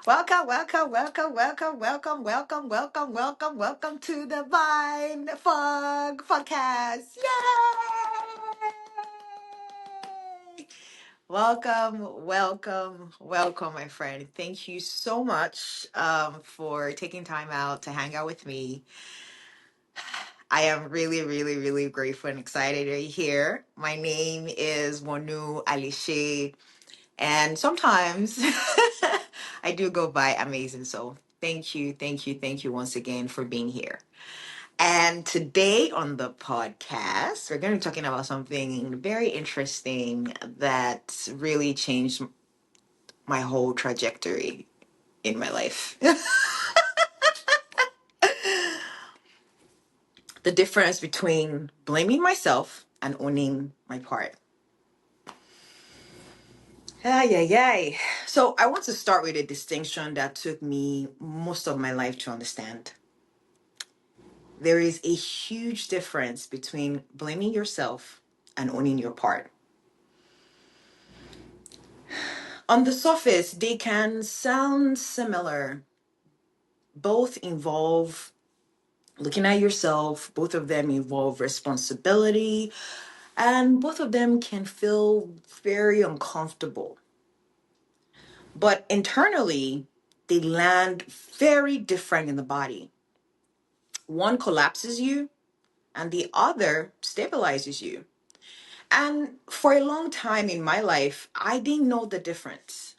Welcome, welcome, welcome, welcome, welcome, welcome, welcome, welcome, welcome to the Vine Fog Podcast. Yay! Welcome, welcome, welcome, my friend. Thank you so much for taking time out to hang out with me. I am really, really, really grateful and excited to be here. My name is Wonu Alishe. And sometimes I do go by amazing. So thank you, thank you, thank you once again for being here. And today on the podcast, we're going to be talking about something very interesting that really changed my whole trajectory in my life. The difference between blaming myself and owning my part. Ay, ay, ay. So I want to start with a distinction that took me most of my life to understand. There is a huge difference between blaming yourself and owning your part. On the surface, they can sound similar. Both involve looking at yourself, both of them involve responsibility, and both of them can feel very uncomfortable. But internally, they land very different in the body. One collapses you, and the other stabilizes you. And for a long time in my life, I didn't know the difference.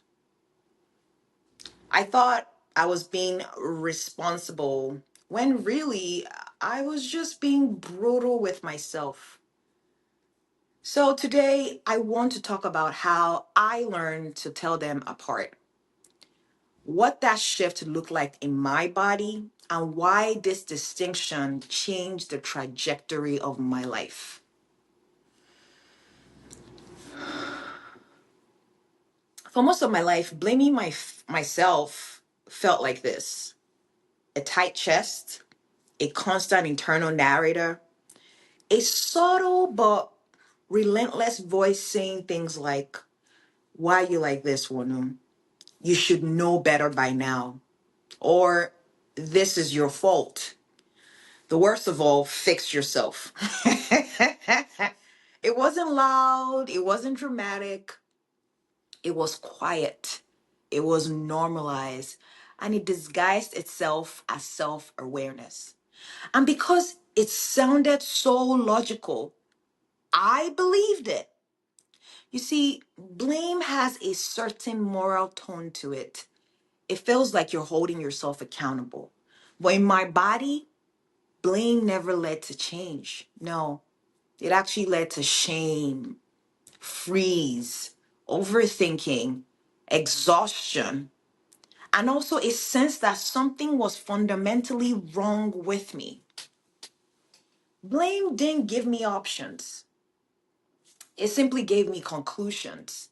I thought I was being responsible when really I was just being brutal with myself. So today, I want to talk about how I learned to tell them apart, what that shift looked like in my body, and why this distinction changed the trajectory of my life. For most of my life, blaming myself felt like this: a tight chest, a constant internal narrator, a subtle but relentless voice saying things like, "Why are you like this, Wonu? You should know better by now." Or, "This is your fault. The worst of all, fix yourself." It wasn't loud, it wasn't dramatic, it was quiet, it was normalized, and it disguised itself as self awareness. And because it sounded so logical, I believed it. You see, blame has a certain moral tone to it. It feels like you're holding yourself accountable. But in my body, blame never led to change. No, it actually led to shame, freeze, overthinking, exhaustion, and also a sense that something was fundamentally wrong with me. Blame didn't give me options. It simply gave me conclusions.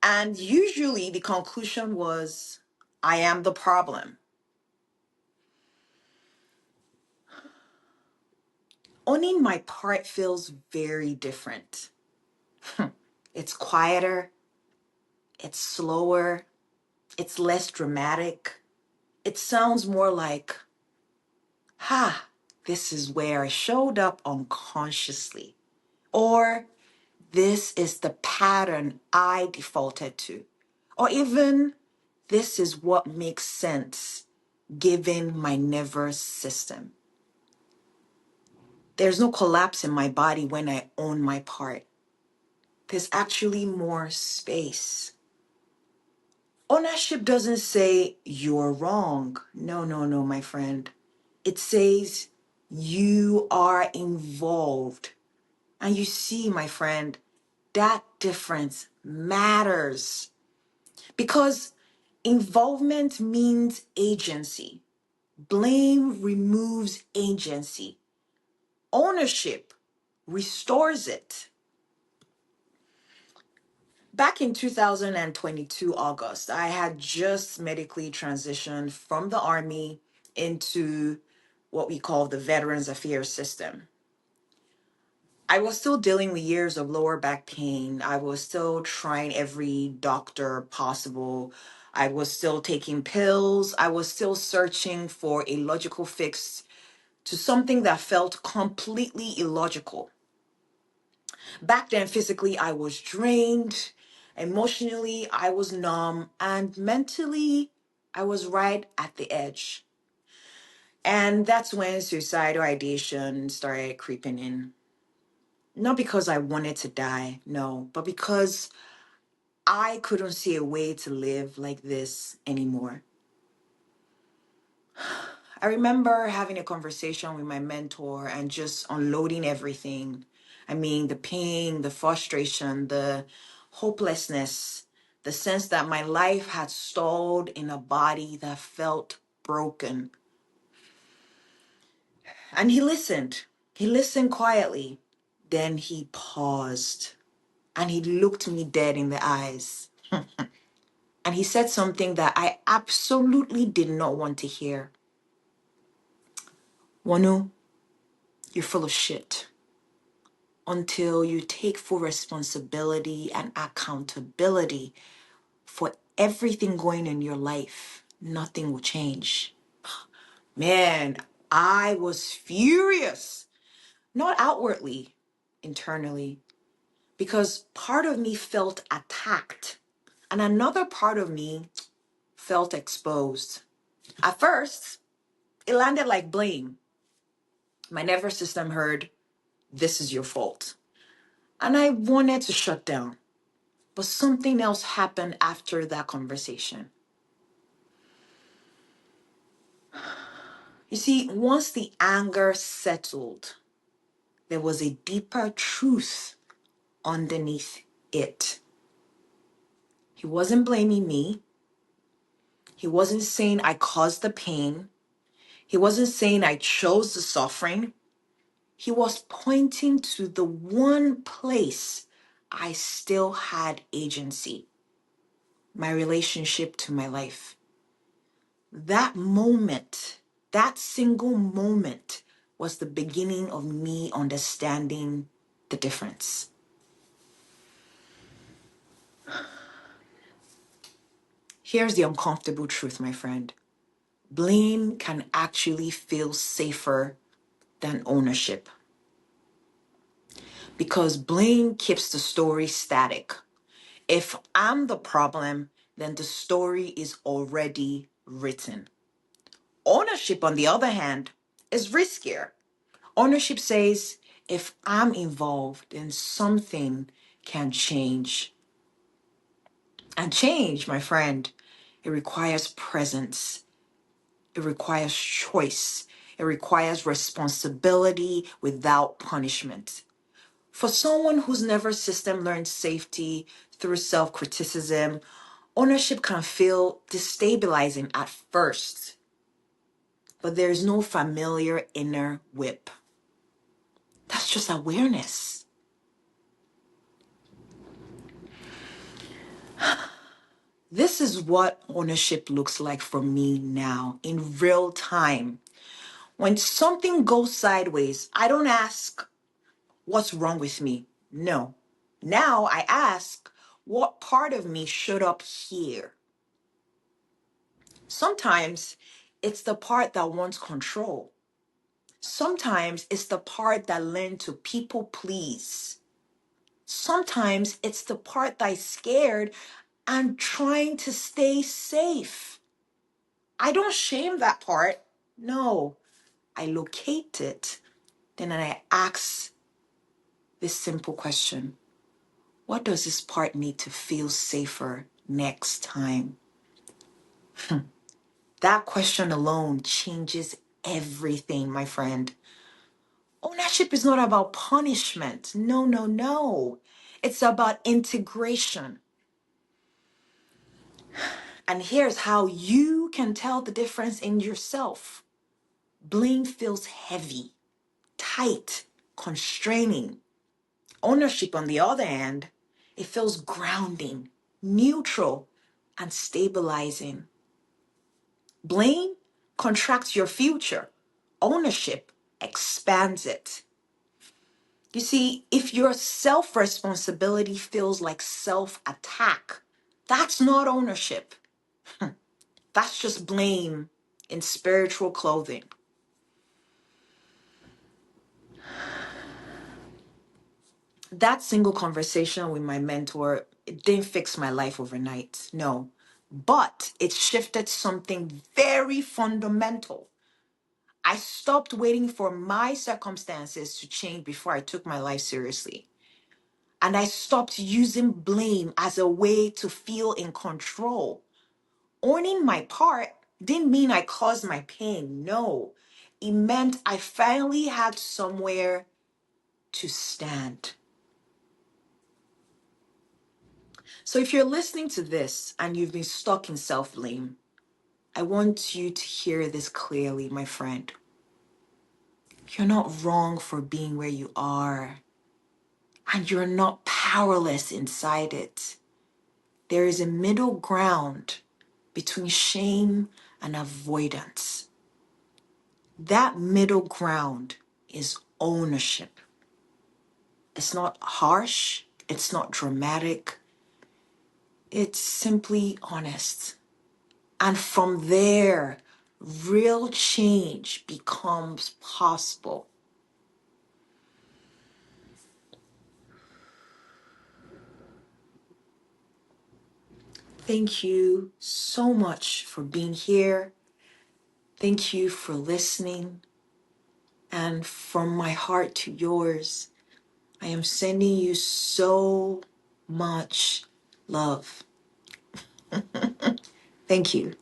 And usually the conclusion was, I am the problem. Owning my part feels very different. It's quieter, it's slower, it's less dramatic. It sounds more like, ha, this is where I showed up unconsciously. Or this is the pattern I defaulted to. Or even, this is what makes sense given my nervous system. There's no collapse in my body when I own my part. There's actually more space. Ownership doesn't say you're wrong. No, no, no, my friend. It says you are involved. And you see, my friend, that difference matters because involvement means agency. Blame removes agency. Ownership restores it. Back in 2022, August, I had just medically transitioned from the Army into what we call the Veterans Affairs system. I was still dealing with years of lower back pain. I was still trying every doctor possible. I was still taking pills. I was still searching for a logical fix to something that felt completely illogical. Back then, physically, I was drained. Emotionally, I was numb. And mentally, I was right at the edge. And that's when suicidal ideation started creeping in. Not because I wanted to die, no, but because I couldn't see a way to live like this anymore. I remember having a conversation with my mentor and just unloading everything. I mean, the pain, the frustration, the hopelessness, the sense that my life had stalled in a body that felt broken. And he listened. He listened quietly. Then he paused and he looked me dead in the eyes. And he said something that I absolutely did not want to hear. Wonu, you're full of shit. Until you take full responsibility and accountability for everything going in your life, nothing will change. Man, I was furious, not outwardly, internally, because part of me felt attacked and another part of me felt exposed. At first, it landed like blame. My nervous system heard, "This is your fault." And I wanted to shut down. But something else happened after that conversation. You see, once the anger settled, there was a deeper truth underneath it. He wasn't blaming me. He wasn't saying I caused the pain. He wasn't saying I chose the suffering. He was pointing to the one place I still had agency, my relationship to my life. That moment, that single moment, was the beginning of me understanding the difference. Here's the uncomfortable truth, my friend. Blame can actually feel safer than ownership because blame keeps the story static. If I'm the problem, then the story is already written. Ownership, on the other hand, is riskier. Ownership says, if I'm involved, then something can change. And change, my friend, it requires presence. It requires choice. It requires responsibility without punishment. For someone who's never system learned safety through self-criticism, ownership can feel destabilizing at first, but there's no familiar inner whip. That's just awareness. This is what ownership looks like for me now in real time. When something goes sideways, I don't ask, what's wrong with me? No. Now I ask, what part of me showed up here? Sometimes it's the part that wants control. Sometimes it's the part that learned to people please. Sometimes it's the part that is scared and trying to stay safe. I don't shame that part. No, I locate it. Then I ask this simple question. What does this part need to feel safer next time? That question alone changes everything, my friend. Ownership is not about punishment. No, no, no. It's about integration. And here's how you can tell the difference in yourself. Blame feels heavy, tight, constraining. Ownership, on the other hand, it feels grounding, neutral, and stabilizing. Blame contracts your future. Ownership expands it. You see, if your self-responsibility feels like self-attack, that's not ownership. That's just blame in spiritual clothing. That single conversation with my mentor, it didn't fix my life overnight. No. But it shifted something very fundamental. I stopped waiting for my circumstances to change before I took my life seriously. And I stopped using blame as a way to feel in control. Owning my part didn't mean I caused my pain. No, it meant I finally had somewhere to stand. So if you're listening to this and you've been stuck in self blame, I want you to hear this clearly, my friend. You're not wrong for being where you are, and you're not powerless inside it. There is a middle ground between shame and avoidance. That middle ground is ownership. It's not harsh, it's not dramatic, it's simply honest. And from there, real change becomes possible. Thank you so much for being here. Thank you for listening. And from my heart to yours, I am sending you so much love. Thank you.